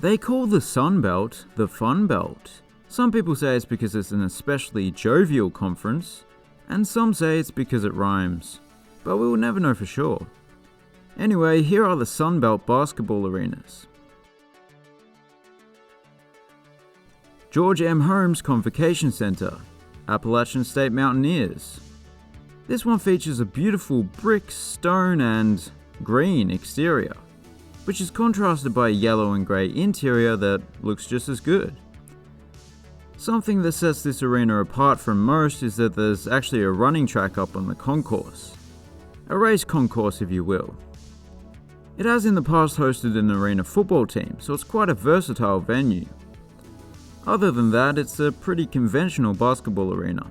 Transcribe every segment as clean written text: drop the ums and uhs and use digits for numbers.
They call the Sun Belt the Fun Belt. Some people say it's because it's an especially jovial conference, and some say it's because it rhymes, but we will never know for sure. Anyway, here are the Sun Belt basketball arenas. George M. Holmes Convocation Center, Appalachian State Mountaineers. This one features a beautiful brick, stone, and green exterior, which is contrasted by a yellow and grey interior that looks just as good. Something that sets this arena apart from most is that there's actually a running track up on the concourse. A race concourse, if you will. It has in the past hosted an arena football team, so it's quite a versatile venue. Other than that, it's a pretty conventional basketball arena.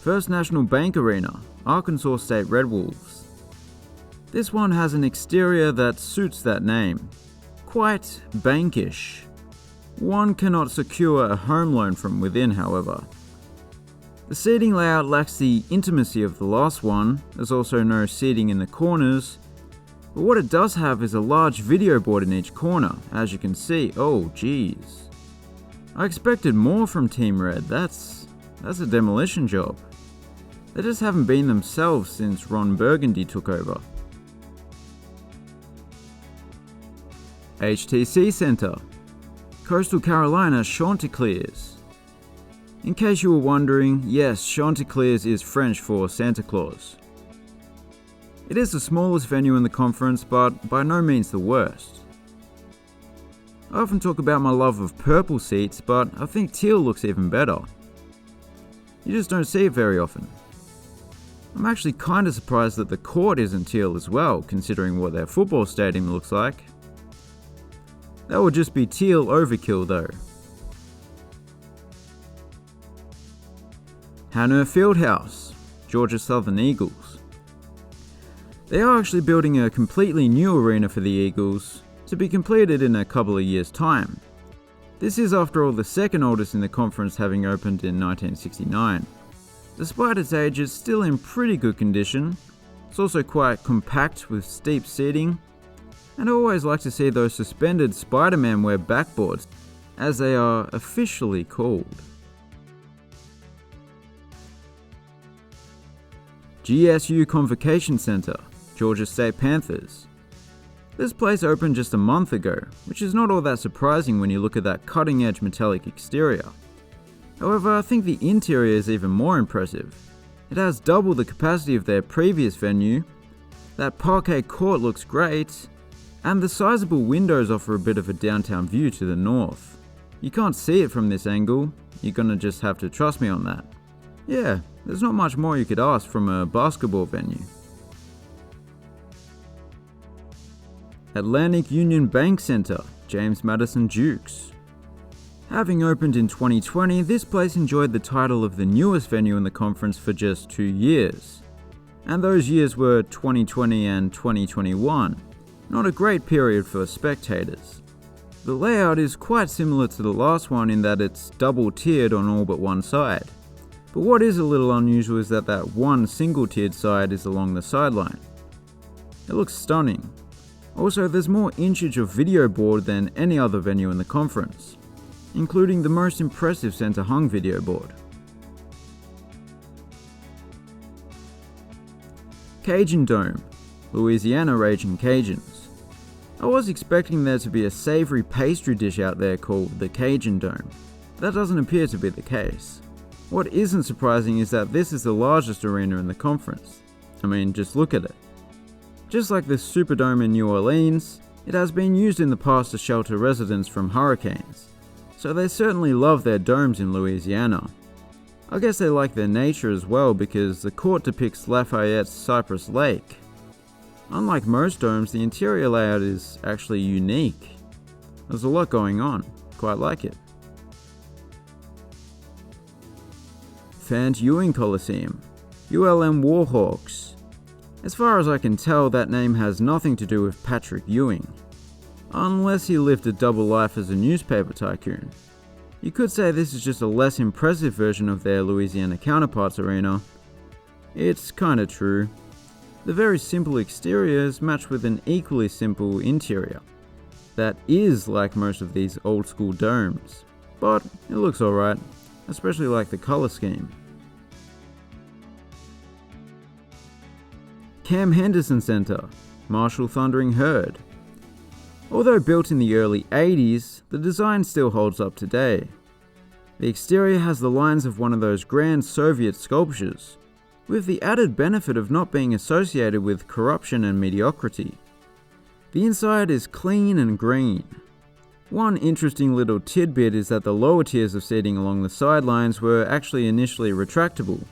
First National Bank Arena, Arkansas State Red Wolves. This one has an exterior that suits that name. Quite bankish. One cannot secure a home loan from within, however. The seating layout lacks the intimacy of the last one. There's also no seating in the corners, but what it does have is a large video board in each corner, as you can see. Oh geez. I expected more from Team Red. That's a demolition job. They just haven't been themselves since Ron Burgundy took over. HTC Center, Coastal Carolina Chanticleers. In case you were wondering, yes, Chanticleers is French for Santa Claus. It is the smallest venue in the conference, but by no means the worst. I often talk about my love of purple seats, but I think teal looks even better. You just don't see it very often. I'm actually kinda surprised that the court isn't teal as well, considering what their football stadium looks like. That would just be teal overkill though. Hanner Fieldhouse, Georgia Southern Eagles. They are actually building a completely new arena for the Eagles, to be completed in a couple of years' time. This is after all the second oldest in the conference, having opened in 1969. Despite its age, it's still in pretty good condition. It's also quite compact with steep seating, and I always like to see those suspended Spider-Man web backboards, as they are officially called. GSU Convocation Center, Georgia State Panthers. This place opened just a month ago, which is not all that surprising when you look at that cutting-edge metallic exterior. However, I think the interior is even more impressive. It has double the capacity of their previous venue, that parquet court looks great, and the sizable windows offer a bit of a downtown view to the north. You can't see it from this angle, you're gonna just have to trust me on that. Yeah, there's not much more you could ask from a basketball venue. Atlantic Union Bank Center, James Madison Dukes. Having opened in 2020, this place enjoyed the title of the newest venue in the conference for just 2 years. And those years were 2020 and 2021. Not a great period for spectators. The layout is quite similar to the last one in that it's double tiered on all but one side. But what is a little unusual is that one single tiered side is along the sideline. It looks stunning. Also, there's more inchage of video board than any other venue in the conference, including the most impressive center hung video board. Cajun Dome, Louisiana Raging Cajuns. I was expecting there to be a savory pastry dish out there called the Cajun Dome. That doesn't appear to be the case. What isn't surprising is that this is the largest arena in the conference. I mean, just look at it. Just like the Superdome in New Orleans, it has been used in the past to shelter residents from hurricanes. So they certainly love their domes in Louisiana. I guess they like their nature as well because the court depicts Lafayette's Cypress Lake. Unlike most domes, the interior layout is actually unique. There's a lot going on, quite like it. Fant Ewing Coliseum, ULM Warhawks. As far as I can tell, that name has nothing to do with Patrick Ewing, unless he lived a double life as a newspaper tycoon. You could say this is just a less impressive version of their Louisiana counterparts arena. It's kinda true. The very simple exterior is matched with an equally simple interior. That is like most of these old school domes, but it looks alright, especially like the colour scheme. Cam Henderson Center, Marshall Thundering Herd. Although built in the early 80s, the design still holds up today. The exterior has the lines of one of those grand Soviet sculptures, with the added benefit of not being associated with corruption and mediocrity. The inside is clean and green. One interesting little tidbit is that the lower tiers of seating along the sidelines were actually initially retractable,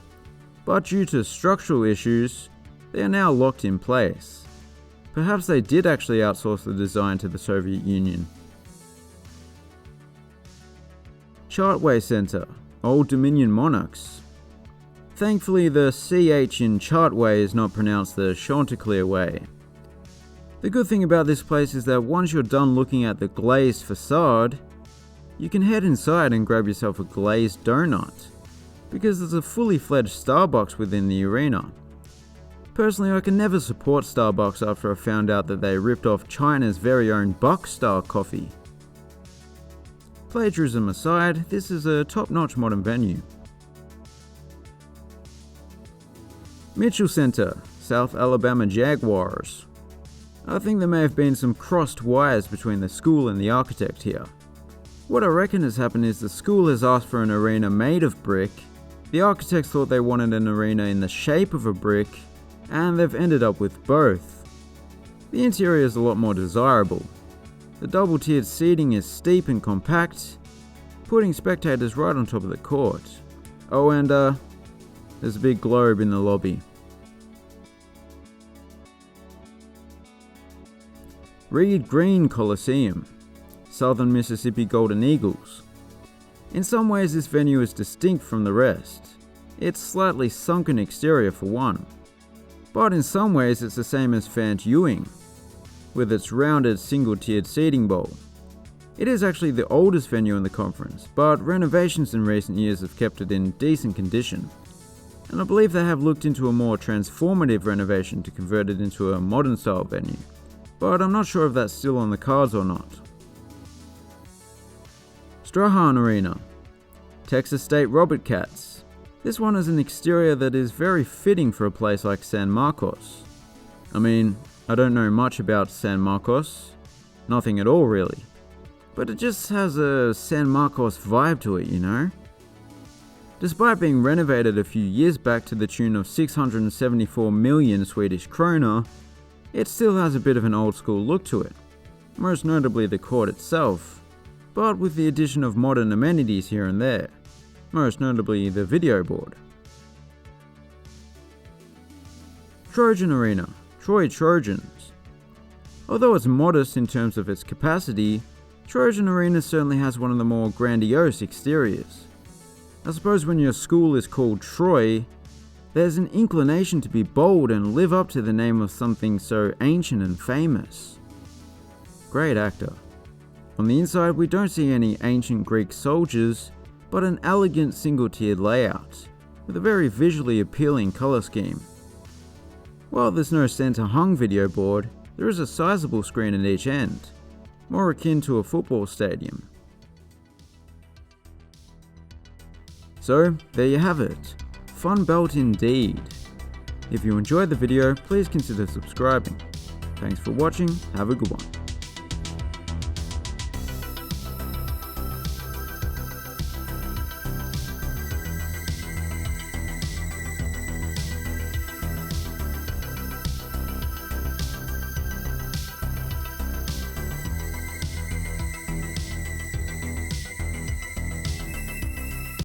but due to structural issues, they are now locked in place. Perhaps they did actually outsource the design to the Soviet Union. Chartway Center, Old Dominion Monarchs. Thankfully, the CH in Chartway is not pronounced the Chanticleer way. The good thing about this place is that once you're done looking at the glazed facade, you can head inside and grab yourself a glazed donut, because there's a fully fledged Starbucks within the arena. Personally, I can never support Starbucks after I found out that they ripped off China's very own Buckstar coffee. Plagiarism aside, this is a top-notch modern venue. Mitchell Center, South Alabama Jaguars. I think there may have been some crossed wires between the school and the architect here. What I reckon has happened is the school has asked for an arena made of brick, the architects thought they wanted an arena in the shape of a brick, and they've ended up with both. The interior is a lot more desirable. The double-tiered seating is steep and compact, putting spectators right on top of the court. Oh, and there's a big globe in the lobby. Reed Green Coliseum, Southern Mississippi Golden Eagles. In some ways this venue is distinct from the rest. It's slightly sunken exterior for one. But in some ways it's the same as Fant Ewing, with its rounded single-tiered seating bowl. It is actually the oldest venue in the conference, but renovations in recent years have kept it in decent condition. And I believe they have looked into a more transformative renovation to convert it into a modern style venue. But I'm not sure if that's still on the cards or not. Strahan Arena, Texas State Robert Cats. This one is an exterior that is very fitting for a place like San Marcos. I mean, I don't know much about San Marcos, nothing at all really, but it just has a San Marcos vibe to it, you know? Despite being renovated a few years back to the tune of 674 million Swedish krona, it still has a bit of an old school look to it, most notably the court itself, but with the addition of modern amenities here and there, most notably the video board. Trojan Arena, Troy Trojans. Although it's modest in terms of its capacity, Trojan Arena certainly has one of the more grandiose exteriors. I suppose when your school is called Troy, there's an inclination to be bold and live up to the name of something so ancient and famous. Great actor. On the inside we don't see any ancient Greek soldiers, but an elegant single-tiered layout, with a very visually appealing colour scheme. While there's no centre-hung video board, there is a sizable screen at each end, more akin to a football stadium. So, there you have it. Fun belt indeed. If you enjoyed the video, please consider subscribing. Thanks for watching, have a good one.